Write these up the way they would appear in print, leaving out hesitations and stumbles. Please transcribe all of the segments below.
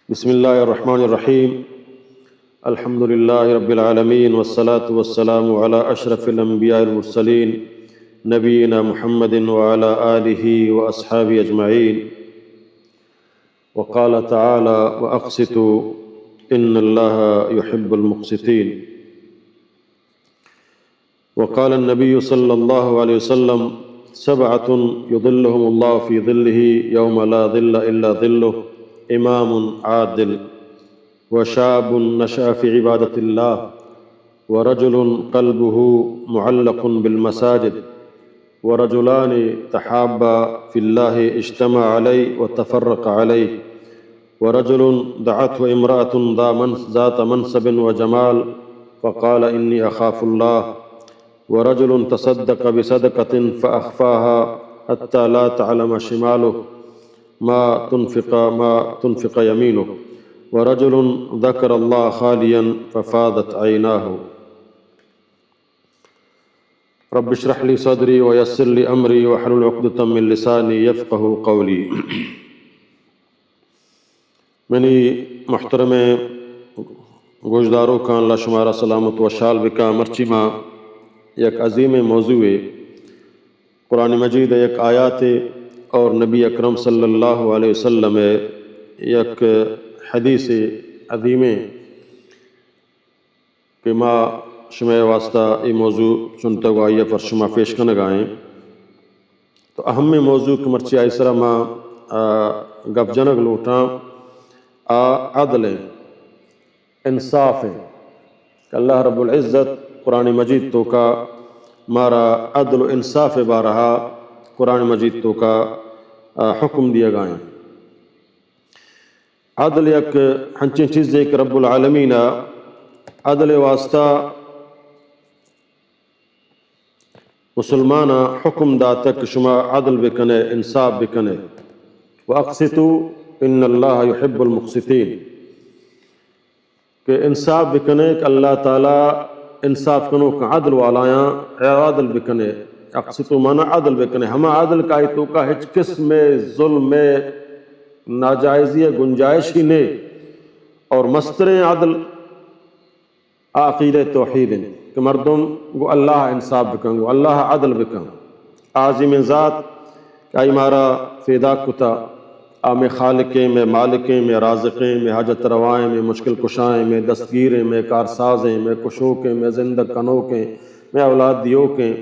بسم اللہ الرحمن الرحیم الحمد للہ رب العالمین والصلاة والسلام علی اشرف الانبیاء المرسلین نبینا محمد وعلی آلہ واصحابہ اجمعین وقال تعالی واقسطوا ان اللہ يحب المقسطین وقال النبی صلی اللہ علیہ وسلم سبعۃ یظلهم اللہ فی ظلہ یوم لا ظل الا ظلہ امام عادل وشاب نشأ في عبادة الله ورجل قلبه معلق بالمساجد ورجلان تحابا في الله اجتمع عليه وتفرق عليه ورجل دعته امرأة ذات منصب وجمال فقال إني أخاف الله ورجل تصدق بصدقة فأخفاها حتى لا تعلم شماله ما تنفق يمينه ورجل ذكر الله خاليا ففاضت عيناه رب اشرح لي صدري ويسر لي امري واحلل عقدة من لساني يفقهوا قولي. منی محترم گوشداروں کا اللہ شمارہ سلامت و شال بکا مرچی ماں یک عظیم موضوع قرآن مجید یک آیات اور نبی اکرم صلی اللہ علیہ وسلم یک حدیث عظیم کہ ما شمع واسطہ یہ موضوع چنتا گو آئیے پر شما پیش کرنے گائیں تو اہم موضوع کی مرچی آئی سرہ ما گپ جنگ لوٹاں عدل انصاف ہے کہ اللہ رب العزت قرآن مجید تو کا مارا عدل و انصاف بارہا قرآن مجید تو کا حکم دیا گائیں. عدل یک ہنچیں چیز ہے کہ رب العالمین عدل واسطہ مسلمانہ حکم داتا کہ شما عدل بکنے انصاف بکنے وَأَقْسِطُوا إِنَّ اللَّهَ يُحِبُّ الْمُقْسِطِينَ کہ انصاف بکنے کہ اللہ تعالیٰ انصاف کنو کہ عدل والایاں عدل بکنے. اقسطو مانا عدل بکنے ہما عدل کا تو کا ہچ قسم میں ظلم میں ناجائزی گنجائش ہی نے اور مستر عدل عقید توحید کہ مردم گو اللہ انصاف بکن گو اللہ عدل بکن عظیم ذات کہ آئی مارا فیدا کتا میں خالقیں میں مالکیں میں رازقیں میں حاجت روائیں میں مشکل کشائیں میں دستگیریں میں کارسازیں میں کشوکیں میں زندہ کنوکیں میں اولاد دیوکیں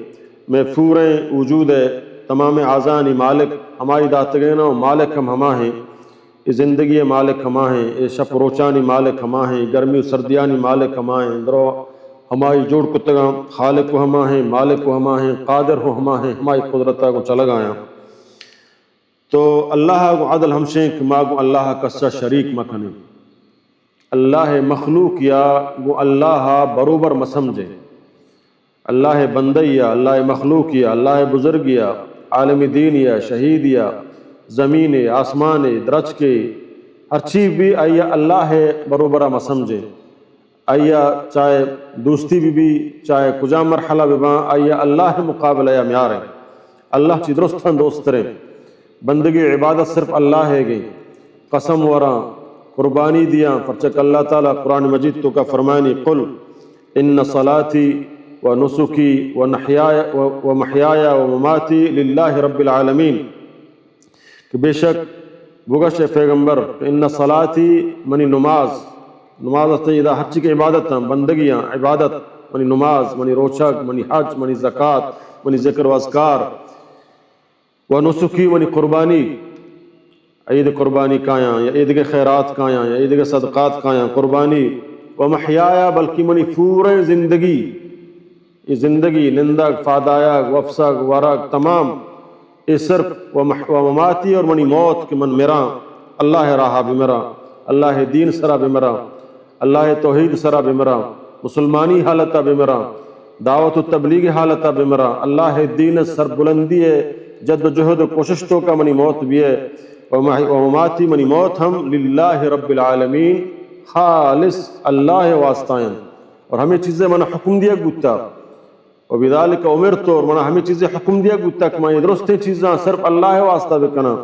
میں فوریں وجود ہے تمام اعضانی مالک ہماری داتگینہ و مالک ہما ہیں یہ زندگی مالک ہما ہیں یہ شپ روچانی مالک ہما ہیں گرمی و سردیانی مالک ہما ہیں درو ہماری جوڑ کتگاں خالق و ہما ہیں مالک و ہما ہیں قادر و ہما ہیں ہماری قدرتہ کو چلا گایا. تو اللہ کو عدل ہمشیں کہ ما کو اللہ کسا شریک مکنے اللہ مخلوق یا گو اللہ بروبر مسمجھے اللہ بندیا اللہ مخلوق یا اللہ بزرگ یا عالم دین یا شہید یا زمین آسمان درج کے ہر چیز بھی آیا اللہ بروبرہ مسمجھے آیا چاہے دوستی بھی چاہے کجا مرحلہ بھی آیا اللہ مقابلہ یا میار ہے اللہ چی درستان دوست رہے بندگی عبادت صرف اللہ ہے گئی قسم وراں قربانی دیا فرچک اللہ تعالیٰ قرآن مجید تو کا فرمانی قل ان صلاتی ونسکی ومحیایا ومماتی للہ رب العالمین کہ بے شک بگش پیغمبر ان صلاتی منی نماز تیدہ ہر چیز کی عبادت ہیں بندگیاں عبادت منی نماز منی روچک منی حج منی زکوٰۃ منی ذکر و اذکار ونسکی منی قربانی عید قربانی کایاں یا عید کے خیرات کایاں یا عید کے صدقات کایاں قربانی ومحیایا بلکہ منی پورے زندگی یہ زندگی نندگ فادایگ وفسگ ورگ تمام یہ صرف ومماتی اور منی موت کہ من میرا اللہ راہا بمرا اللہ دین سرا بمرا اللہ توحید سرا بمرا مسلمانی حالتہ بمرا دعوت و تبلیغ حالتہ بمرا اللہ دین سر بلندی ہے جد و جہد و کوشش تو کا منی موت بھی ہے ومماتی منی موت ہم للہ رب العالمین خالص اللہ واسطائیں اور ہمیں چیزیں منہ حکم دیا گتا وبذالک امرت اور منہ ہمیں چیزیں حکم دیا گتا کہ میں درستیں چیزاں صرف اللہ واسطہ بکنا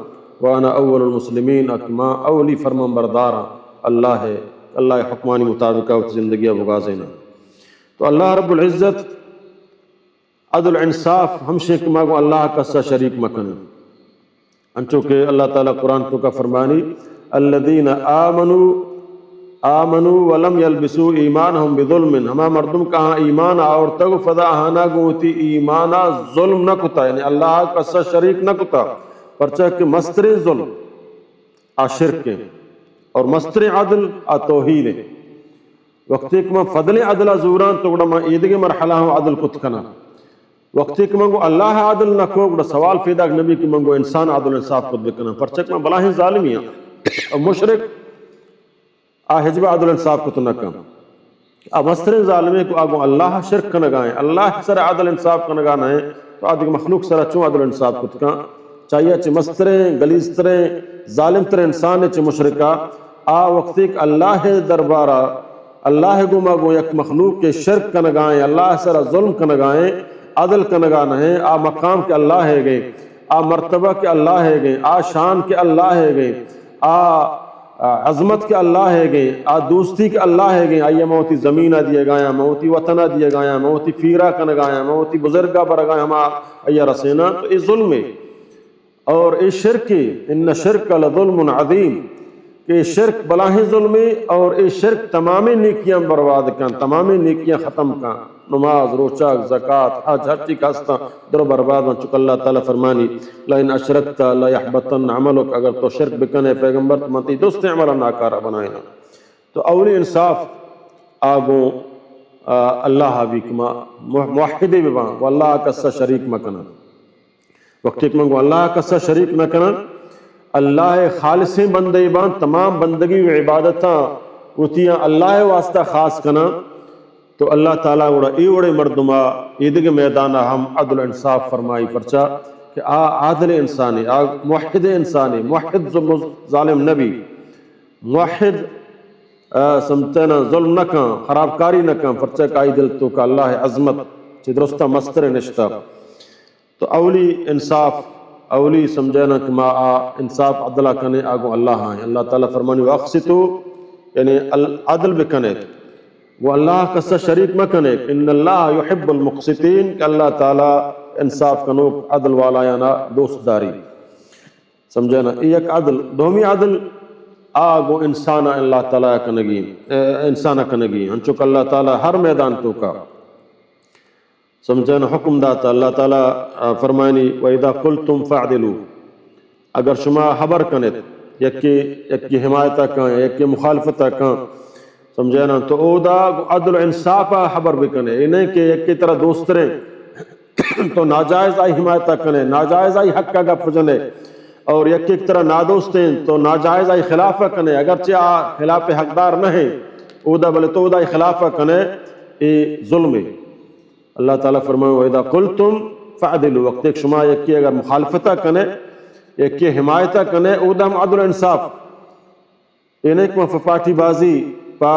وانا اول المسلمین اکما اولی فرمان برداراں اللہ ہے، اللہ حکمانی مطابقہ زندگی بغازینا. تو اللہ رب العزت عدل انصاف ہمشے کہ ماگو اللہ کسا شریک مکن انچو کہ اللہ تعالیٰ قرآن تو کا فرمانی الذین آمنوا ولم یلبسوا ایمانہم بظلم، ہما مردم کہاں ایمان اور تگو فدا ہانا گوتی ایمانا ظلم نہ کتا، یعنی اللہ کسا شریک نہ کتا، پرچہ کہ مستر ظلم آ شرک ہے اور مستر عدل آ توحید ہے. وقت ایک میں فضل عدل زوران تو گڑا میں ایدگی مرحلہ ہوں عدل کت کنا، وقت ایک منگو اللہ عدل نہ کو گڑا سوال فیدا کہ نبی کی منگو انسان عدل انصاف کت بکنا، پرچہ کہ میں بلاہیں ظالمیاں اور مشرک حجب عدل انصاف کو تو نہ کم اب مستر ظالمے کو آگو اللہ شرک کا نگائیں، اللہ سر عدل انصاف کا نگانا ہے تو آدھے مخلوق سر چون عدل انصاف کو تکا چاہیے چھ مستریں گلیستریں ظالم تر انسان چھ مشرکہ وقت ایک اللہ دربارہ اللہ گو ماگو یک مخلوق کے شرک کا نگائیں، اللہ سر ظلم کا نگائیں، عدل کا نگانا ہے مقام کے اللہ ہے گئے، مرتبہ کے اللہ ہے گئے، شان کے اللہ ہے گئے، عظمت کے اللہ ہے گئے، دوستی کے اللہ ہے گئے، آئیے موتی زمینہ دیے گایا، موتی وطنہ دیے گایا، موتی فیرہ کا نگایا، موتی بزرگہ برگایا ہما آئیے رسینا، تو اس ظلم ہے اور اس شرک ان شرک لظلم عظیم کہ شرک بلاہیں ظلم اور اس شرک تمام نیکیاں برباد کن، تمام نیکیاں ختم کن، نماز روچہ زکوٰۃ حج ہر چیز کاستا در برباد من چکا اللہ تعالیٰ فرمانی لئن اشرکت لا یحبطن عملک، اگر تو شرک بکنے پیغمبر تو منتی دوست عملہ ناکارہ بنائینا. تو اولی انصاف آگوں اللہ بھی کما موحدی ببان و اللہ کسا شریک مکنن، وقت ایک منگو اللہ کسا شریک مکنن، اللہ خالصیں بندے بان تمام بندگی و عبادتاں وتیاں اللہ واسطہ خاص کنا تو اللہ تعالیٰ وڑا ایوڑے مردمہ ایدگ میدانہ ہم عدل انصاف فرمائی پرچا کہ عادل انسانی موحد انسانی موحد ظالم نبی موحد سمتنا ظلم نہ کان خرابکاری نہ کان پرچا کائی دل تو کہ اللہ عظمت چی درستہ مستر نشتہ. تو اولی انصاف اولی سمجھنا کہ ما انصاف عدلہ کنے آگو اللہ ہیں. اللہ تعالیٰ فرمانی واقصتو یعنی عدل بکنے وہ اللہ کسا شریک مکنے ان اللہ یحب المقسطین کہ اللہ تعالیٰ انصاف کنوک عدل والا یانا دوست داری سمجھنا. ایک عدل دومی عدل آگو انسانہ اللہ تعالیٰ کنگی انسانہ کنگی انچوک اللہ تعالیٰ ہر میدان تو کا سمجھنا حکم داتا. اللہ تعالیٰ فرمائنی وَإِذَا قُلْتُمْ فَعْدِلُوا، اگر شما حبر کنت یکی حمایتہ کن یکی مخالفتہ کن سمجھنا تو او دا عدل انصافہ حبر بکنے، انہیں کہ یکی طرح دوست رہیں تو ناجائز آئی حمایتہ کنے، ناجائز آئی حق کا گپ جنے، اور یکی طرح نادوستیں تو ناجائز آئی خلافہ کنے اگرچہ خلاف حقدار نہ ہیں او دا بلے تو دا خلافہ کنے اے ظلم ہے. اللہ تعالیٰ فرمائے وَإِذَا قُلْتُمْ فَعْدِلُوا، وقت ایک شما یکی اگر مخالفتہ کنے یکی حمایتہ کنے او دا ہم عدل انصاف انہیں کہ فپاٹی بازی پا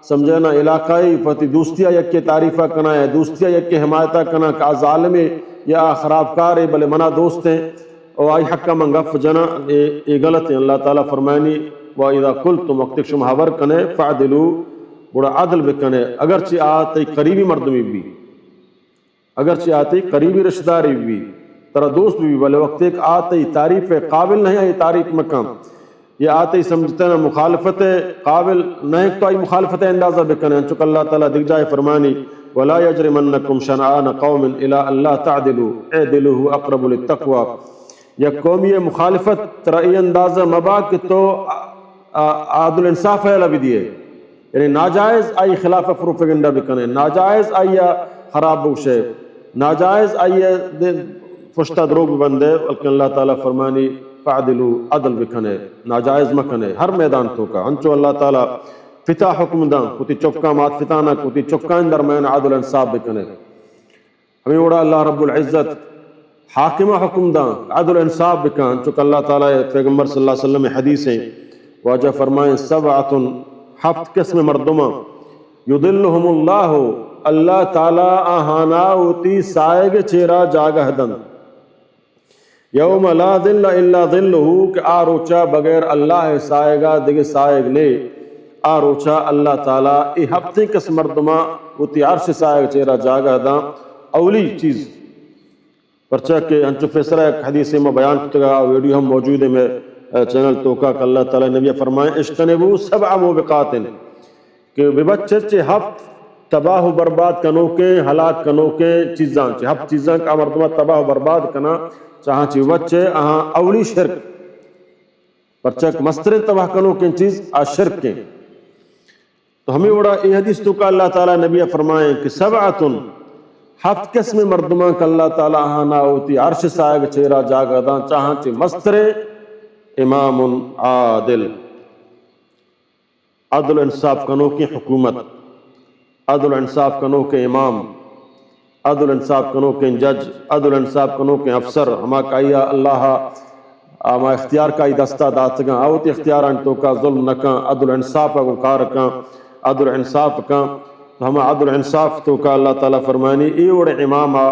سمجھنا علاقائی فتی دوستیہ یکی تعریفہ کنا ہے دوستیہ یکی حمایتہ کنا کہ ظالمی یا خرابکار ہے بلے منا دوست ہیں اور آئی حقہ منگف جنا یہ غلط ہیں. اللہ تعالیٰ فرمائنی وَإِذَا قُلْتُمْ وقت ایک شما حبر کنے فَعْدِلُوا بڑا عدل بکنے اگرچہ آتی قریبی مردمی بھی اگرچہ آتی قریبی رشتہ داری بھی ترا دوست بھی بلے وقت ایک آتی تعریف قابل نہیں ہے تعریف مکم یہ آتی سمجھتے ہیں مخالفت قابل نہیں تو آئی مخالفت اندازہ بکنے چکہ اللہ تعالیٰ دکھ جائے فرمانی وَلَا يَجْرِمَنَّكُمْ شَنْعَانَ قَوْمٍ إِلَىٰ أَلَّا تَعْدِلُوا اعْدِلُوا أَقْرَبُ لِلتَّقْوَىٰ یا قومی مخالفت ترا ای اندازہ مبا کہ تو عادل انصاف ہے لبی دیئے یعنی ناجائز آئی خلاف پروپیگنڈا بکنے ناجائز آئی خراب بوشے ناجائز آئی پشتہ دروگ بندے بلکہ اللہ تعالیٰ فرمانی فعدلوا عدل بکنے ناجائز مکنے ہر میدان تو کا انچو اللہ تعالیٰ فتا حکم داں کتی چکا مات فتانا کتی چکا درمیان عدل انصاف بکنے. ہمیں وڑا اللہ رب العزت حاکمہ حکم داں عدل انصاف بکن چکہ اللہ تعالیٰ پیغمبر صلی اللہ علیہ وسلم حدیثیں واجہ فرمائیں سبعۃ ہفت قسم مردمہ یدلہم اللہ اللہ تعالیٰ آہانا ہوتی سائے گے چیرا جاگہ دن یوم لا ظل الا ظلہ کہ آ روچا بغیر اللہ سائے گا دیگه سائے نے آ روچا اللہ تعالیٰ ای ہفتے کس مردمہ ہوتی عرش سائے چہرہ جاگہ دا اولی چیز پرچہ کہ انچو فیصلہ ایک حدیث میں بیان کتگا ویڈیو ہم موجود ہے میں چینل توکا کہ اللہ تعالیٰ نبی فرمائیں اجتنبوا سبع موبقات کہ ببچت چے ہفت تباہ و برباد کنو کے ہلاک کنو کے چیزاں چے ہفت چیزاں کا مردمہ تباہ و برباد کنا چاہاں چی بچے آہاں اولی شرک پرچہ مستر تباہ کنو کے چیز آ شرک کے تو ہمیں وڑا یہ حدیث تو کا اللہ تعالیٰ نبی فرمائیں کہ سبعتن ہفت قسم مردمہ کا اللہ تعالیٰ آنا ہوتی عرش سائگ چہرہ جاگہ دا چاہاں چی مستر امام عادل عدل انصاف کنو کی حکومت عدل انصاف کنو کے امام عدل انصاف کنو کے جج عدل انصاف کنو کے افسر ہما کہیا اللہ اما اختیار کا دستہ داتگاں آوتی اختیاران تو کا ظلم نکاں عدل انصاف کو کارکاں عدل انصاف کا ہم عدل انصاف تو کا اللہ تعالیٰ فرمانی ای وڑ امامہ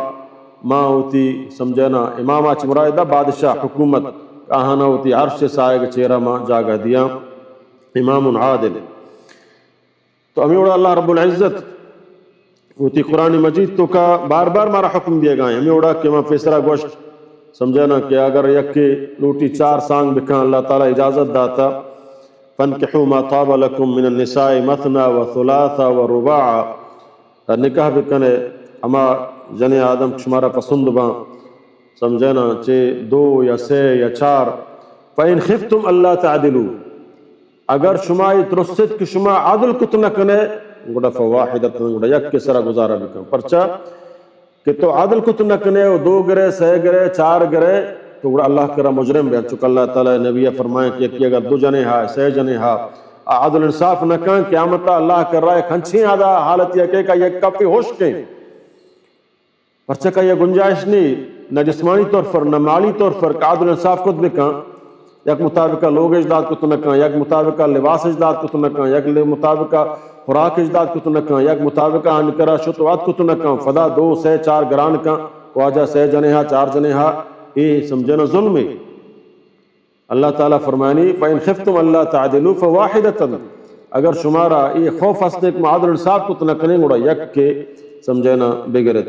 ماں ہوتی سمجھنا امامہ چمرائدہ بادشاہ حکومت کہانا ہوتی عرش سائے گا چہرہ ماں جاگہ دیا امام عادل تو ہمیں وڑا اللہ رب العزت ہوتی قرآن مجید تو کا بار بار مارا حکم دیا گئے ہمیں وڑا کہ ماں فیسرہ گوشت سمجھنا کہ اگر یکی لوٹی 4 سانگ بکھاں اللہ تعالیٰ اجازت داتا فَانْكِحُوا مَا طَابَ لَكُم مِّنَ النِّسَاءِ مَثْنَى وَثُلَاثَ وَرُبَاعَ نکاح بکنے اما جن آدم شمارا پسند باں سمجھنا چے 2 یا 3 یا 4 فَإِنْ خِفْتُمْ أَلَّا تَعْدِلُوا اگر شمائی ترست کہ شما عدل کتنا کنے گوڑا فواحدت گوڑا یک کے سرہ گزارا بکن پرچا کہ تو عدل کتنا کنے 2 گرے 3 گرے 4 گرے تو گوڑا اللہ کرا مجرم بیان چکا اللہ تعالیٰ نبی فرمائیں کہ اگر 2 جنے ہاں 3 جنے ہاں عدل انصاف نہ کن قیامتہ اللہ کر رہا ہے کھنچیں آدھا حالت یہ کہ یک کپی ہوش کے پرچہ کا یہ گنجائش نہیں نہ جسمانی طور پر نہ مالی طور پر کہ عدل انصاف کت بکن یک مطابقہ لوگ اجداد کو تنکاں یک مطابقہ لباس اجداد کو تنکاں یک مطابقہ خوراک اجداد کو تنکاں یک مطابقہ انکرہ شتوات کو تنکاں فدا 2 سے 4 گران کاں خواجہ 3 جنے ہاں 4 جنے ہاں یہ سمجھنا ظلم ہے اللہ تعالیٰ فرمانی فَإِنْ خِفْتُمْ أَلَّا تَعْدِلُوا فَوَاحِدَةً اگر شمارا یہ خوف ہستے کہ عدل انصاف کو تنکنے گوڑا یک کے سمجھنا بگرد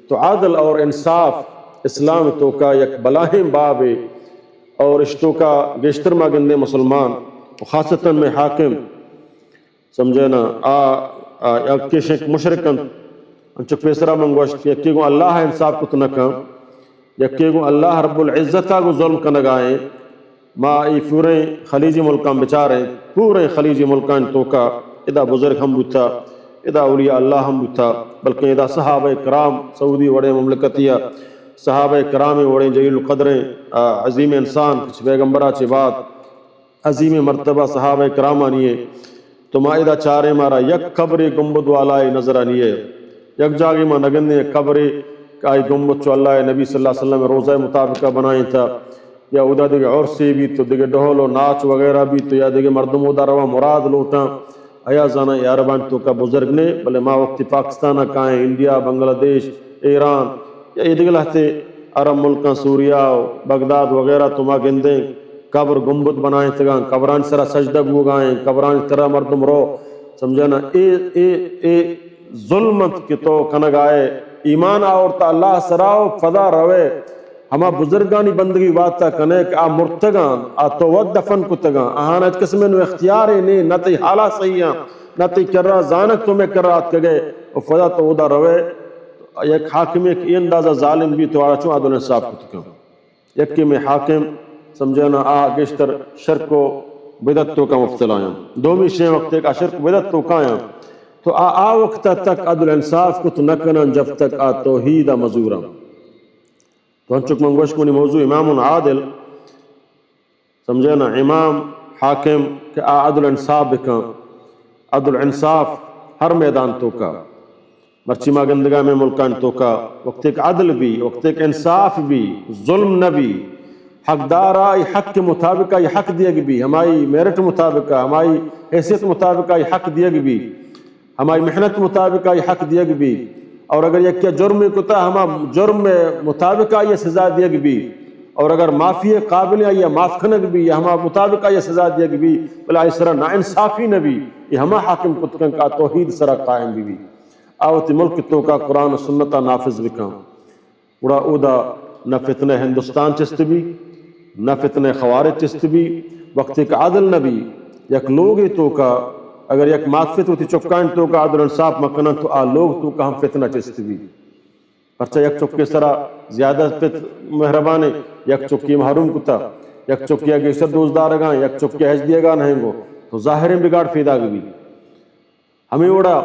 تو عدل اور انصاف اسلام تو کا یک بلاہم باب ہے اور اشتو کا گشتر ماگندے مسلمان خاصتاً میں حاکم سمجھنا کشک مشرکن انچک پیسرہ منگوشت یکی گو اللہ انصاف کو تنکاں یکی گو اللہ رب العزتہ کو ظلم کنگائیں ما ای پورے خلیجی ملکان بچاریں پورے خلیجی ملکان تو کا ادا بزرگ ہم بوتا ادا اولیاء اللہ ہم بوتا بلکہ ادا صحابہ کرام سعودی وڑے مملکتیہ صحابہ کرام وڑے جلیل القدریں عظیم انسان کچھ پیغمبرہ چی بات عظیم مرتبہ صحابہ کرام آنیے تو ما ادا چارے مارا یک قبری گنبد والائی نظر آنیے یک جاگی ما نگندے قبری کائی گنبد چو اللہ نبی صلی اللہ علیہ وسلم روزہ مطابقہ بنائیں تھا یا ادا دیگے عرصی بھی تو دیگے ڈھول و ناچ وغیرہ بھی تو یا دیگے مردم ادا روا مراد لوٹاں آیا زانا یاربان تو کا بزرگ نے بلے ما وقتی پاکستانہ کائیں انڈیا بنگلہ دیش ایران یا یہ دیگے لہتے عرب ملکاں سوریا بغداد وغیرہ تو ما گندیں قبر گنبد بنائیں تگاں قبران سرا سجدہ گو گائیں قبران طرح مردم رو سمجھنا اے ظلمت کی تو کنگائے ایمان آورتا اللہ سراؤ فضا روے ہما بزرگانی بندگی واتا کنے کہ آ مرتگان آ تو وقت دفن کتگان آہانا اچ قسمیں نو اختیاری نہیں نہ تی حالا صحیحاں نہ تی کررہ زانک تمہیں کررات کگے اور فضا تو ادا روے یک حاکم ایک ای اندازہ ظالم بھی تو آرہا چون عدل انصاف کتگان یکی میں حاکم سمجھنا آ گشتر شرک و بدعت تو کا مفتلائیں دومی شے وقت ایک شرک بدعت تو کائیں تو آ وقت تک عدل انصاف کت نکنن جب تک آ توحید مزورا تو ہنچک منگوش کنی موضوع امام عادل سمجھنا امام حاکم کہ آ عدل انصاف بکن عدل انصاف ہر میدان تو کا مرچی ما گندگاہ میں ملکان تو کا وقت ایک عدل بھی وقت ایک انصاف بھی ظلم نہ بھی حق دارا حق کے مطابقہ یہ حق دیا بھی ہماری میرٹ مطابقہ ہماری حیثیت مطابقہ یہ حق دیا بھی ہماری محنت مطابقہ یہ حق دیا بھی اور اگر یہ کیا جرم کتا ہما جرم میں مطابقہ یہ سزا دیا بھی اور اگر معافی قابل یا معاف کنگ بھی یا ہما مطابق یا سزا دیا بھی بلا اس طرح نا انصافی نبی یہ ہما حاکم کتکن کا توحید سرا قائم بھی آوتی ملک تو کا قرآن و سنتا نافذ بکاں اڑا اودا نہ فتنہ ہندوستان چست بھی نہ فتنہ خوارج چست بھی وقت ایک عادل نبی یک لوگ تو کا اگر یک معافیت ہوتی چکائن تو کا عدل انصاف مکنن تو آ لوگ تو کا ہم فتنہ چست بھی پرچہ یک چکے سرا زیادہ مہربانے یک چکی محروم کتا یک چکی اگے شد دوزدار گاں یک چکی حج دیا گا نہیں گو تو ظاہریں بگاڑ فیدا گی ہمیں اوڑا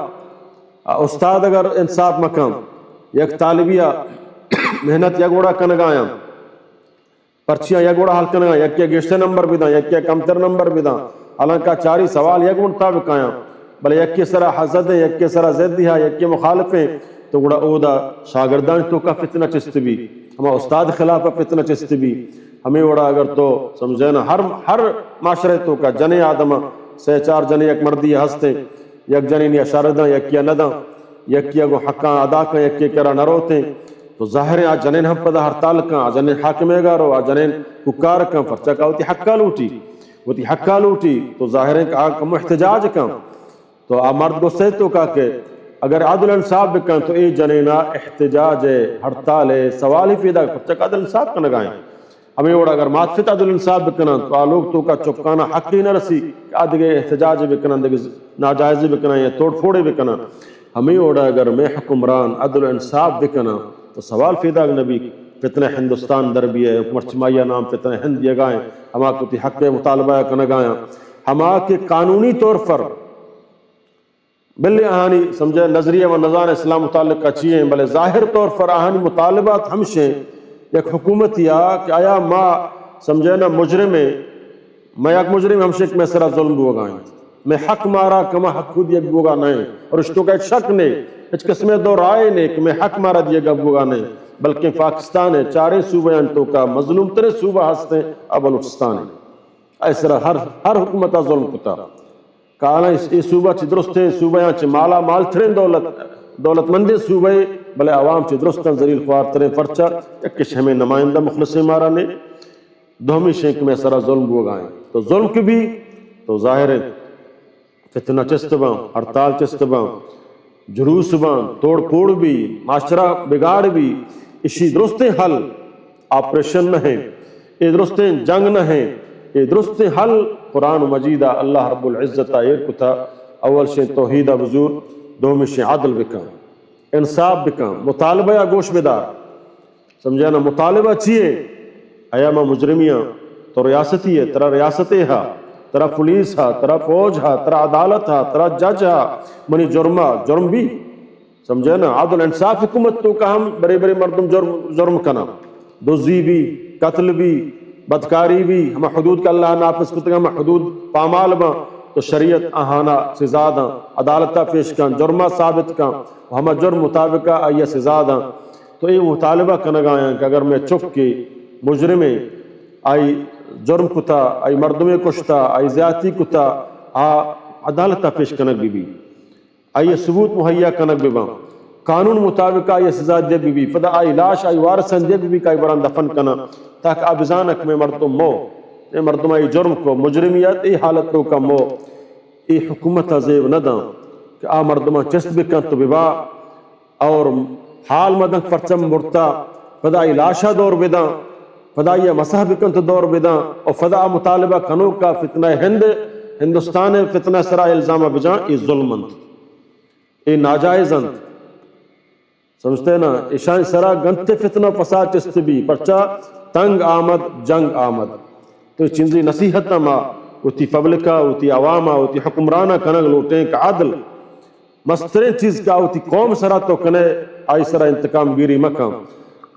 استاد اگر انصاف مکم یک طالبیہ محنت یک اوڑا کنگایا پرچیاں یک اوڑا حل کنگایا یک گیشتے نمبر بھی داں یک کمتر نمبر بھی داں حالانکہ چاری سوال یک مطابق آیا بلے یک سرا حضرت ہیں یک سرا زدیہ یک مخالفیں تو گڑا اودا شاگردان تو کا فتنہ چست بھی ہما استاد خلاف فتنہ چست بھی ہمیں وڑا اگر تو سمجھے نا ہر معاشرے تو کا جنے آدم سے چار جنے یک مردی ہستے یک جنین یا شارداں یک یا نداں یک یا گو حقاں ادا کیں یک کرا نروتے تو ظاہر ہے آ جنین ہم پدا ہڑتال کاں آ جنین حاکمے گارو آ جنین ککار کاں پرچہ کا ہوتی حقا لوٹی تو ظاہر ہے کہ آ کم احتجاج کاں تو آ مرد گو سے تو کا کہ اگر عدل انصاف بکن تو ای جنینا احتجاج ہے ہڑتال ہے سوال ہی پیدا پرچہ کا عدل انصاف کا نگائیں ہمیں اوڑا اگر ماتفت عدل انصاف بکنن تو آ لوگ تو کا چپکانا حق ہی نہ رسی کہ آدھگے احتجاج بکنن دگے ناجائز بکنن یا توڑ پھوڑے بکنن ہمیں اوڑا اگر میں حکمران عدل انصاف بکنن تو سوال پیدا نبی فتنہ ہندوستان در بھی ہے حکمت چمائیہ نام فتنہ ہند یہ گائیں ہما کو تی حق مطالبہ کنگائیں ہما کے قانونی طور پر بلے آہانی سمجھے نظریہ و نظام اسلام متعلق کا چیئیں بلے ظاہر طور پر آہانی مطالبات ہمشیں یک حکومت یا کہ آیا ما سمجھے نا مجرم ہے میں یک مجرم ہمشے کہ میں سرا ظلم بوگائیں میں حق مارا کما حق خود یک بوگا نہیں اور اس تو کا ایک شک نہیں اس قسم دو رائے نہیں کہ میں حق مارا دیے گا بوگا نہیں بلکہ پاکستان ہے چاریں صوبے تو کا مظلوم ترے صوبہ ہستے اب بلوچستان ہے اس طرح ہر حکومتہ ظلم کتا کہانا اس صوبہ چی درست ہے صوبہ چی مالا مال ترین دولت مندی صوبہ بلے عوام چی درست ذلیل خوار ترین پرچہ ایک کش ہمیں نمائندہ مخلص مارا نے دومی شیخ میں سرا ظلم بوگائیں تو ظلم کی بھی تو ظاہر ہے فتنہ چست باں ہڑتال چست باں جلوس باں توڑ پھوڑ بھی معاشرہ بگاڑ بھی اسی درست حل آپریشن نہ ہے یہ درست جنگ نہ ہے یہ درست حل قرآن مجیدہ اللہ رب العزت آئیر کتا اول شے توحیدہ بزور دومی شے عدل بکاں انصاف بکاں مطالبہ یا گوش بدار سمجھانا مطالبہ چیئے ایامہ مجرمیاں تو ریاستی ہے ترا ریاستی ہا ترا پولیس ہا ترا فوج ہا ترا عدالت ہا ترا جج ہا منی جرم بھی سمجھانا عدل انصاف حکومت تو کا ہم بڑے بڑے مردم جرم کنا دزی بھی قتل بھی بدکاری بھی ہم حدود کا اللہ نافذ کتگا ہم حدود پامال با تو شریعت آہانا سزا دا عدالتہ پیش کن جرمہ ثابت کن ہم جرم مطابقہ آئیہ سزا دا تو یہ مطالبہ کنگایا کہ اگر میں چپ کی مجرمیں آئی جرم کتا آئی مردمیں کشتا آئی زیادتی کتا عدالتہ پیش کنگ بھی آئیہ ثبوت مہیا کنگ بھی قانون مطابق آئیہ سزا دے بھی فدا آئی لاش آئی وارثن دے بھی کائی بران دفن کنا تاکہ آبزانک میں مردم مو اے مردم آئی جرم کو مجرمیت ای حالت تو کا مو ای حکومت عزیب نداں کہ آ مردمہ چست بکن تو ببا اور حال مدن فرچم مرتا فدا ای لاشا دور بداں فدا یہ مسح بکن تو دور بداں اور فدا مطالبہ کنو کا فتنہ ہندوستان فتنہ سرا الزامہ بجاں ای ظلمند ای ناجائزند سمجھتے نا ایشان سرا گنتے فتنہ فساد چست بھی پرچہ تنگ آمد جنگ آمد تو چنزی نصیحت نما ہوتی پبلکہ ہوتی عوامہ ہوتی حکمرانہ کنگ لوٹیں کہ عدل مسترین چیز کا ہوتی قوم سرا تو کنے آئی سرا انتقام گیری مکم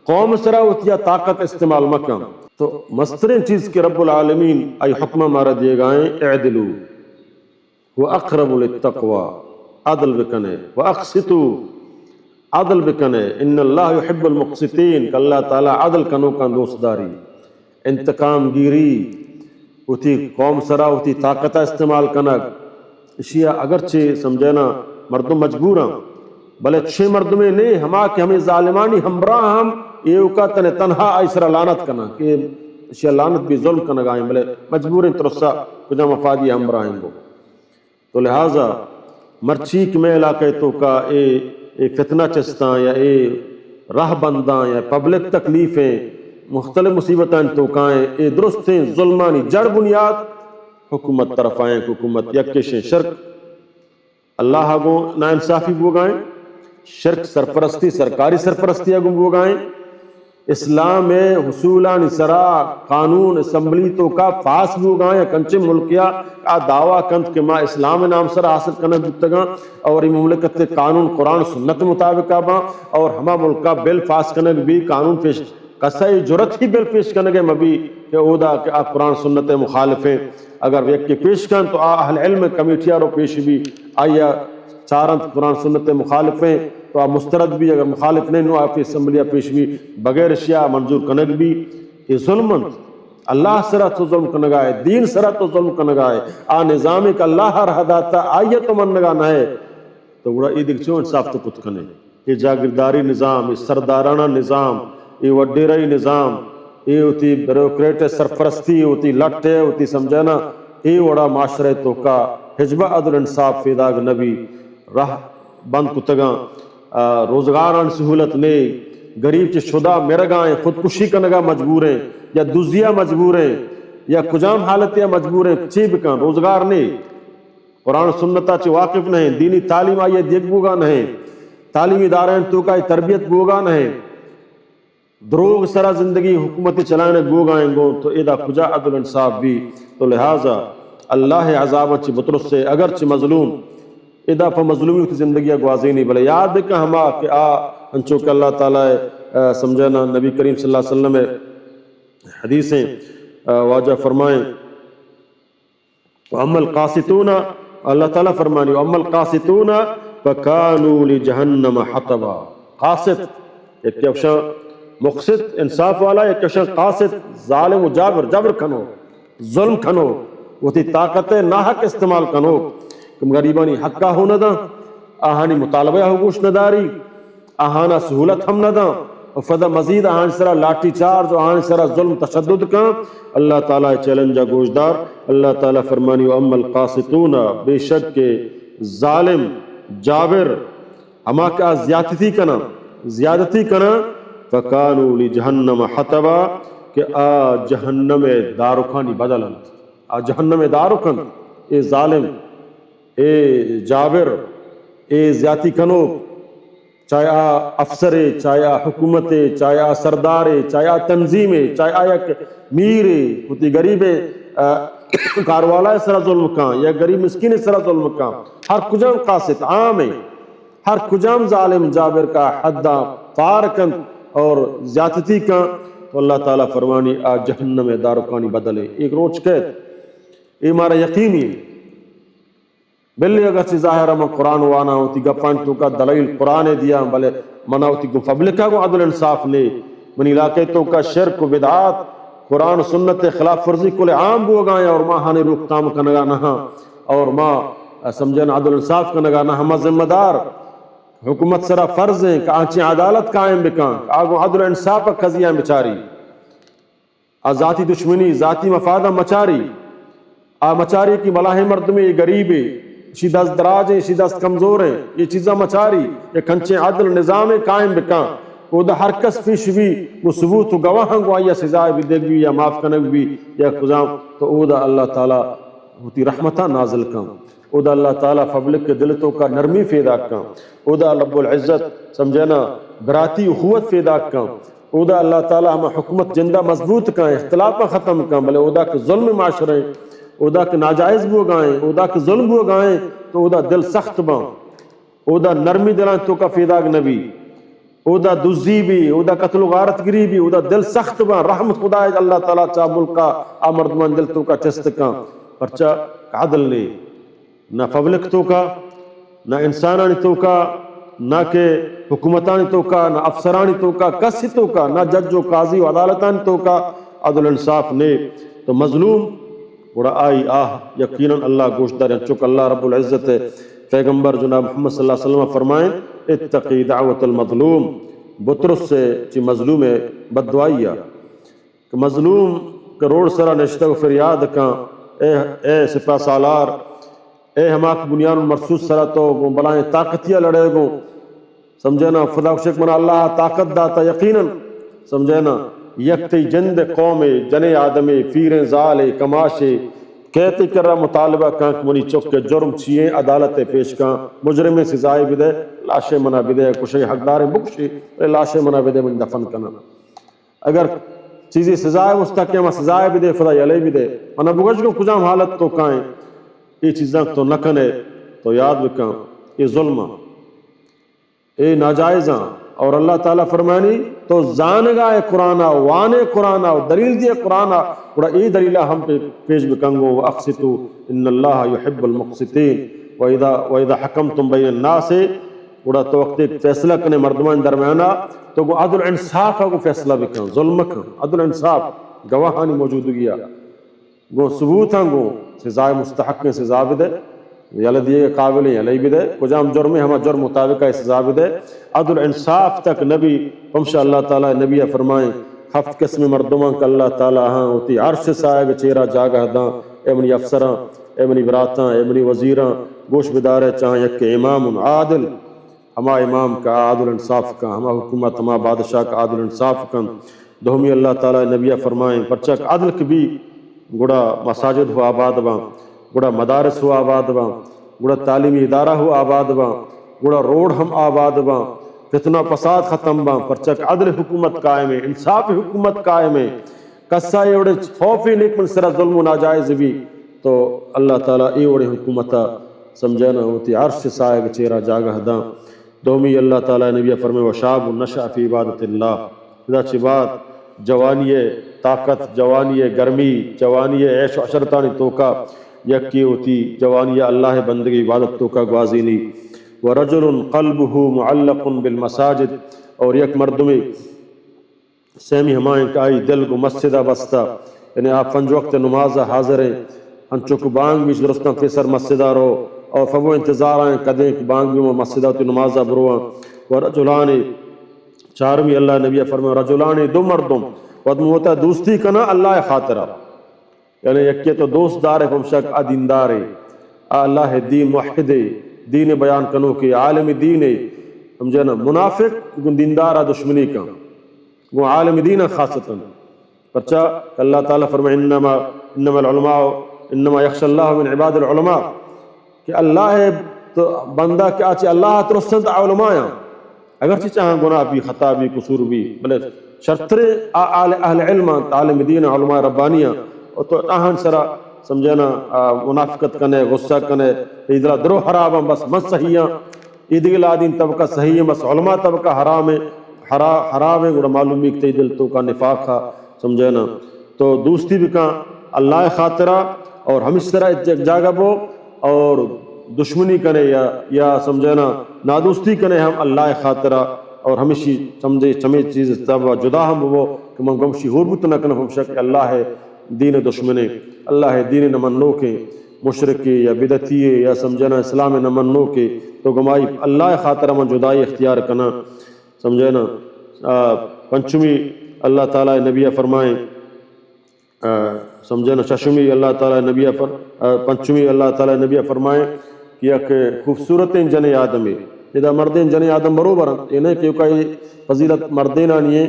قوم سرا ہوتی طاقت استعمال مکم تو مسترین چیز کے رب العالمین آئی حکمہ مارا دیے گائیں اعدلو وَأَقْرَبُ لِلتَّقْوَى عدل بکنے وَأَقْسِطُوا عدل بکنے ان اللہ يحب المقسطین کہ اللہ تعالیٰ عدل کنو کا دوست داری انتقام گیری ہوتی قوم سرا ہوتی طاقتہ استعمال کنک اشیاء اگرچہ سمجھینا مردم مجبوراں بلے چھ مردمیں نہیں ہما کہ ہمیں ظالمانی ہمراہ ہم یہ اوقات تنہا آئسرا لانت کنا کہ شیع لانت بھی ظلم کنگ آئیں بلے مجبور ترسا کجا مفادی ہم رائیں گو تو لہٰذا مرچیک میں علاقے تو کا اے فتنہ چستاں یا اے راہ بنداں یا پبلک تکلیفیں مختلف مصیبتیں تو کائیں اے درستیں ظلمانی جڑ بنیاد حکومت طرف آئیں حکومت یکشیں شرک اللہ گو نا انصافی بو گائیں شرک سرپرستی سرکاری سرپرستی اگوں بو گائیں اسلام حصولان سرا قانون اسمبلی تو کا پاس بو گائیں کنچے ملکیا کا دعویٰ کند کہ ما اسلام نام سر حاصل کرنے بکتگاں اور مملکت قانون قرآن سنت مطابق آباں اور ہما ملکہ بل پاس کرنے بھی قانون پیش کسائی جرت ہی بل پیش کرنے گے مبی کہ اودا کہ آپ قرآن سنت مخالفیں اگر ایک کے پیش کرن تو اہل علم کمیٹیاں رو پیش بھی آیا چارنت قرآن سنت مخالفیں تو آپ مسترد بھی اگر مخالف نہیں نو آپ اسمبلیاں پیش بھی بغیر اشیاء منظور کنگ بھی یہ ظلمن اللہ سرا تو ظلم کنگا ہے دین سرا تو ظلم کنگا ہے آ نظام ایک اللہ ہر حداتا آئیے تو منگا نہ ہے تو بڑا یہ دیکھ چون انصاف تو کچھ کنے یہ جاگرداری نظام یہ سردارانہ نظام یہ وڈیرائی نظام یہ ہوتی بیوروکریٹ سرپرستی ہوتی لٹ ہے ہوتی سمجھانا یہ وڑا معاشرے تو کا حجبہ عدل انصاف فیداغ نبی راہ بند کتگاں روزگاران سہولت نے غریب چے شدہ مرگائیں خودکشی کنگا مجبوریں یا دزیا مجبوریں یا کجام حالتیا مجبوریں چی بکن روزگار نہیں قرآن سنتا چے واقف نہیں دینی تعلیم آئیے دیکھ بوگا نہیں تعلیمی ادارین تو کا تربیت بوگا نہیں دروغ سرا زندگی حکومتی چلانے گوگائیں گو تو ایدہ کجا عدل انصاف بھی تو لہٰذا اللہ عذاب چی بطرس سے اگرچہ مظلوم ایدہ پا مظلومی کی زندگی گوازی نہیں بلے یاد کہ ہما کہ انچو کہ اللہ تعالیٰ سمجھنا نبی کریم صلی اللہ علیہ وسلم حدیثیں واجہ فرمائیں وَأَمَّا الْقَاسِطُونَ اللہ تعالیٰ فرمانی وَأَمَّا الْقَاسِطُونَ فَكَانُوا لِجَهَنَّمَ حَطَبًا قاسط ایک کشا مقصد انصاف والا ایک کشا قاسط ظالم و جابر کھنو ظلم کھنو وہ تی طاقت ناحق استعمال کھنو کم غریبانی حقہ ہو نہ دا آہانی مطالبہ حقوش نہ داری آہانا سہولت ہم نہ دا فضا مزید آہان سرا لاٹھی چارج آہان سرا ظلم تشدد کا اللہ تعالیٰ چیلنجا گوشدار اللہ تعالیٰ فرمانی وَأَمَّا الْقَاسِطُونَ بے شک کے ظالم جابر ہما کا زیادتی کنا فَكَانُوا لِجَهَنَّمَ حَطَبًا کہ جہنم دارکانی بدلند جہنم دارکن اے ظالم اے جابر اے زیادتی کنو چاہے افسرے چاہے حکومتے چاہے سردارے چاہے تنظیمے چاہے میرے کتی غریبے کاروالا سرا ظلم کان یا غریب مسکین سرا ظلم کان ہر کجام قاسط عام ہے ہر کجام ظالم جابر کا حدہ فارکن اور زیادتی کا تو اللہ تعالیٰ فرمانی جہنم دارکانی بدلے ایک روچ قید یہ ہمارا یقینی بلے اگر سے ظاہرہ میں قرآن وانا ہوتی گپان تو کا دلائل قرآن دیا بلے منا ہوتی کو فبلکہ کو عدل انصاف لے من علاقے تو کا شرک و بدعات قرآن و سنت خلاف ورزی کل عام بو گائیں اور ماں ہانے روکتام کنگا نہا اور ماں سمجھنا عدل انصاف کنگا نہا ہما ذمہ دار حکومت سرا فرض ہیں کہ آنچیں عدالت قائم بکان آگو عدل انصاف قضیہ مچاری ذاتی دشمنی ذاتی مفادہ مچاری مچاری کی ملاح مرد میں یہ غریب ہے اسی دست دراج ہیں اسی دست کمزور ہیں یہ چیزاں مچاری یہ کنچیں عدل نظام قائم بکان وہ دا ہر کس پیش بھی وہ ثبوت و گواہاں کو آیا سزائے بھی دیکھ بھی یا معاف کنک بھی یا خزام تو او دا اللہ تعالیٰ ہوتی رحمتہ نازل کام او دا اللہ تعالیٰ فبلک کے دلتوں کا نرمی فیدا کام او دا رب العزت سمجھنا براتی اخوت فیدا کام او دا اللہ تعالیٰ ہمیں حکومت جندہ مضبوط کام اختلاف ختم کام بلے او دا کہ ظلم معاشرے او دا کہ ناجائز بو گائیں او دا کہ ظلم بو گائیں تو او دا دل سخت بان او دا نرمی دلان تو کا فیداغ نبی او دا دزی بھی او دا قتل و غارت گری بھی او دا دل سخت بان رحمت خدا اللہ تعالیٰ چاہ ملکا آمردمان دل تو کا چست کان پرچا عدل نے نہ فبلک تو کا نہ انسانانی تو کا نہ کہ حکومتانی تو کا نہ افسرانی تو کا کسی تو کا نہ جج و قاضی و عدالتانی تو کا عدل انصاف نے تو مظلوم بڑا آئی یقیناً اللہ گوشدار چک اللہ رب العزت پیغمبر جناب محمد صلی اللہ علیہ وسلم فرمائیں اتقی دعوت المظلوم بطرس سے چی مظلوم بددعائیا کہ مظلوم کروڑ سرا نشتہ و فریاد کان اے سپہ سالار اے ہماک بنیان مرسوس سرا تو گو بلائیں طاقتیا لڑے گو سمجھے نا خدا شک منا اللہ طاقت داتا یقیناً سمجھے نا یکتی جند قوم جنے آدمی فیریں زال کماشے کہتے کر رہا مطالبہ کان کہ منی چک کے جرم چیئے عدالت پیش کان مجرم سزائے بدے لاشے منا بدے کشے حقدار بکشی لاشے منا بدے من دفن کنا اگر چیزی سزائے مستقیمہ سزائے بدے فدا یلے بدے منا بگش کو کجام حالت تو کائیں یہ چیزاں تو نہ کنے تو یاد بکاں یہ ظلمہ یہ ناجائزاں اور اللہ تعالیٰ فرمانی تو زانگاہ قرآنہ وانے قرآنہ دلیل دیئے قرآنہ بڑا ای دلیلہ ہم پہ پیش بکنگو وَأَقْسِطُوا إِنَّ اللَّهَ يُحِبُّ الْمُقْسِطِينَ وَإِذَا حَكَمْتُمْ بَيْنَ النَّاسِ بڑا تو وقت ایک فیصلہ کنے مردمان درمیانہ تو گو عدل انصاف ہے گو فیصلہ بکن ظلم کن عدل انصاف گواہانی موجود گیا گو ثبوت ہیں گو سزائے مستحق کے سزا بھی دے یلی دیئے قابل ہیں یلی بھی دے کجام جرم ہما جرم مطابقہ سزا بھی دے عدل انصاف تک نبی ہمشہ اللہ تعالیٰ نبی فرمائیں ہفت قسم مردمان کا اللہ تعالیٰ ہاں ہوتی عرش سائے گا چیرہ جاگہ داں اے منی افسراں اے منی براتاں اے منی وزیراں گوش بدارے چاہیں یک امام عادل ہما امام کا عادل انصاف کا ہما حکومت ہما بادشاہ کا عادل انصاف کا دومی اللہ تعالیٰ نبی فرمائیں پرچک عدل کبھی گڑا مساجد ہو آباد باں گڑا مدارس ہو آباد باں گڑا تعلیمی ادارہ ہو آباد باں گڑا روڈ ہم آباد باں فتنہ فساد ختم باں پرچک عدل حکومت قائم ہے انصاف حکومت قائم ہے کسا اوڑے خوفی نیک من سرا ظلم و ناجائز بھی تو اللہ تعالیٰ اوڑے حکومتا سمجھانا ہوتی عرش سائے گا چیرہ جاگہ داں دومی اللہ تعالیٰ نبی فرمائے وشاب النشا فی عبادت اللہ ادا چی بات جوانی طاقت جوانی گرمی جوانی عیش و عشرتانی توکا یکی ہوتی جوانی اللہ بندگی عبادت توکا گوازینی ورجل قلبه معلق بالمساجد اور یک مردمی سیمی ہمائیں کہ آئی دل کو مسجدہ بستا یعنی آپ پنج وقت نمازہ حاضر ہیں انچوک بانگ بھی درستاں فیسر مسجدہ رو اور فبو انتظار آئیں کدیں کہ بانگ بھی مسجدہ تی نمازہ بروان ورجلانی چارمی اللہ نبی فرمائے رجلانی دو مردم ودم ہوتا دوستی کنا اللہ خاطرہ یعنی یکی تو دوست دار ہے فمشک دیندار ہے اللہ دین موحد ہے دین بیان کنو کی عالم دین ہے سمجھے نا منافق دیندار دشمنی کا وہ عالم دین خاصتاً پرچا اللہ تعالیٰ فرمائے انما العلماء انما یخش اللہ من عباد العلماء کہ اللہ ہے تو بندہ کیا چاہے اللہ ترسند علماء اگرچہ چاہاں گناہ بھی خطا بھی قصور بھی بلے شرطر اہل علم عالم دین علماء ربانیہ تو آہن سرا سمجھنا منافقت کنے غصہ کنے ادھر درو حرام بس مس صحیح ادھگل آدین طبقہ صحیح بس علماء طبقہ حرام ہے حرام ہے گوڑا معلومی کتے دل تو کا نفاق ہے سمجھنا تو دوستی بھی کہاں اللہ خاطرہ اور ہم اس طرح جاگہ بو اور دشمنی کنے یا سمجھنا نادوستی کنے ہم اللہ خاطرہ اور ہمیشی سمجھے چمے چیز تب جدا ہم وہ کہ من گمشی حربت نہ کنے ہم شک اللہ ہے دین دشمنے اللہ ہے دین نمنو کے مشرقی یا بدعتی یا سمجھنا اسلام نمنو کے تو گمائی اللہ خاطرہ من جدائی اختیار کنا سمجھنا پنچمی اللہ تعالیٰ نبی فرمائیں سمجھنا ششمی اللہ تعالیٰ نبی پنچمی اللہ تعالیٰ نبی فرمائیں کہ یک خوبصورتیں جن آدمی اذا مردین جن آدم بروبر یہ نہیں کیونکہ فضیلت مردین آنی ہے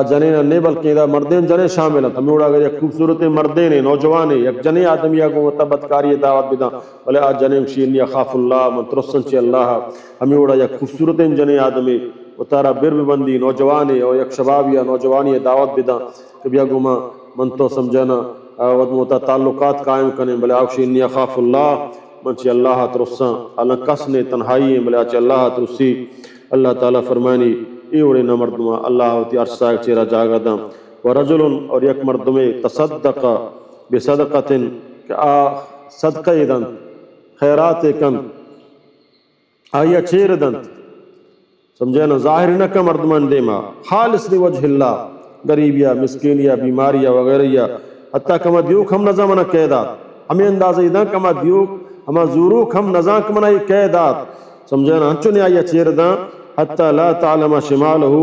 جنین نہیں بلکہ اذا مردین جنے شامل ہیں ہمیں اڑا اگر یک خوبصورتیں مردین نوجوان یک جن آدمی آگو بدکاری دعوت بداں بلے آج جنین شیرنی اخاف اللہ من ترسن چی اللہ ہمیں اڑا یک خوبصورتیں جن آدمی و تارا بر بندی نوجوانی اور یک شبابی نوجوانی دعوت بداں کبھی آگو من تو سمجھنا ودموتا تعلقات قائم کریں بلے آگشی انی اخاف اللہ من چی اللہ ترساں اللہ کسنے تنہائی بلے آچی اللہ ترسی اللہ تعالیٰ فرمانی ایوڑے نہ مردمہ اللہ ہوتی عرصہ چیرہ جاگہ داں ورجل اور یک مردمے تصدق بصدقت کہ صدقہ دن خیرات کن آیا چیر دن سمجھے نا ظاہر نہ کا مردمان دیما خالص لی وجہ اللہ غریب یا مسکین یا بیماری یا وغیرہ یا حتیٰ کما دیوک ہم نظام نہ قیدات ہمیں اندازہ ایداں کما دیوک ہما زوروک ہم نظام کمنا یہ قیدات سمجھے نا ہنچو نے آیا چیر داں حتی لا تعلم شمالہ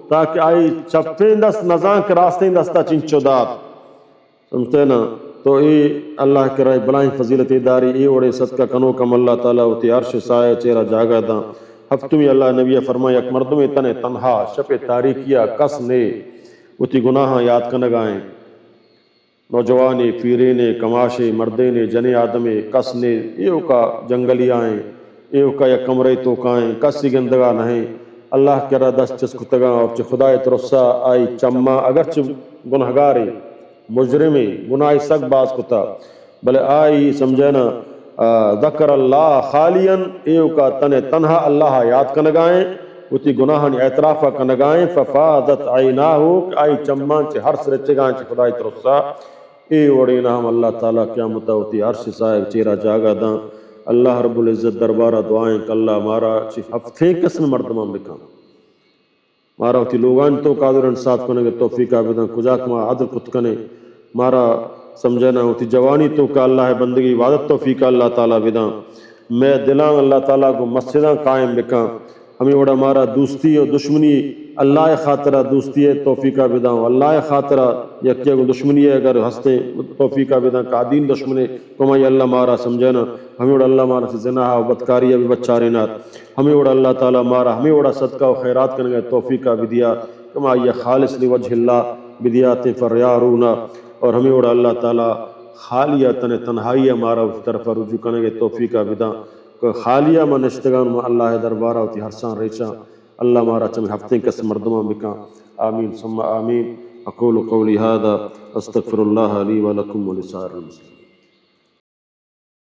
تاکہ آئی چپیں دست نزان کے راستیں دستا چنچو دات سمجھتے نا. تو ای اللہ کے رائے بلائیں فضیلت داری ای اوڑے صدقہ کنو کم اللہ تعالیٰ ہوتی عرش سائے چیرہ جاگہ دا. ہفتمی اللہ نبی فرمایا یک مردم تنے تنہا شپ تاریکیا کس نے اتی گناہ یاد کنگائیں نوجوانے پیرینے کماشے مردینے جنے آدمے کس نے ایو کا جنگلی آئیں ایو کا یک کمرے تو کائیں کسی گندگا نہیں اللہ کے رائے دست چسکتگاں اور چھ خدای ترسا آئی چمہ اگرچہ گنہگارے مجرمی گناہ سک باز کتا بلے آئی سمجھینا ذکر اللہ خالین ایو کا تنہا اللہ یاد کنگائیں اتی گناہن اعترافہ کنگائیں ففادت عیناہو آئی چمان چھ ہر سر چگائیں چھ خدای ترسا اے وڑینا ہم اللہ تعالیٰ قیامتہ ہوتی عرش صاحب چیرہ جاگہ داں. اللہ رب العزت دربارہ دعائیں کہ اللہ مارا چھ ہفتیں قسم مردمان بکاں مارا ہوتی لوگان تو قادر انصاف کنے گے توفیق آبداں کجا کما عدل کت کنے مارا سمجھنا ہوتی جوانی تو کہ اللہ بندگی عبادت توفیق اللہ تعالیٰ بداں میں دلان اللہ تعالیٰ کو مسجداں قائم بکاں ہمیں وڑا مارا دوستی اور دشمنی اللہ خاطرہ دوستی ہے توفیقہ بداں اللہ خاطرہ یکیہ کو دشمنی ہے اگر ہستے توفیقہ بداں قادین دشمنے کمائی اللہ مارا سمجھنا ہمیں وڑا اللہ مارا سے زناہ و بدکاری بھی بچارینات ہمیں وڑا اللہ تعالیٰ مارا ہمیں وڑا صدقہ و خیرات کرنے گئے توفیقہ بدیا کمائی خالص لوجہ اللہ بدیات فریارونا اور ہمیں وڑا اللہ تعالیٰ خالیہ تنہائی مارا اس طرف رجوع کرنے گئے توفیقہ بداں خالیہ من اشتغان میں اللہ دربارہ ہوتی ہرسان ریچا اللہ مارا چمی ہفتیں کس مردمان بکاں آمین ثم آمین اقول قولی هذا استغفر اللہ لی ولکم ولسائر المسلمین.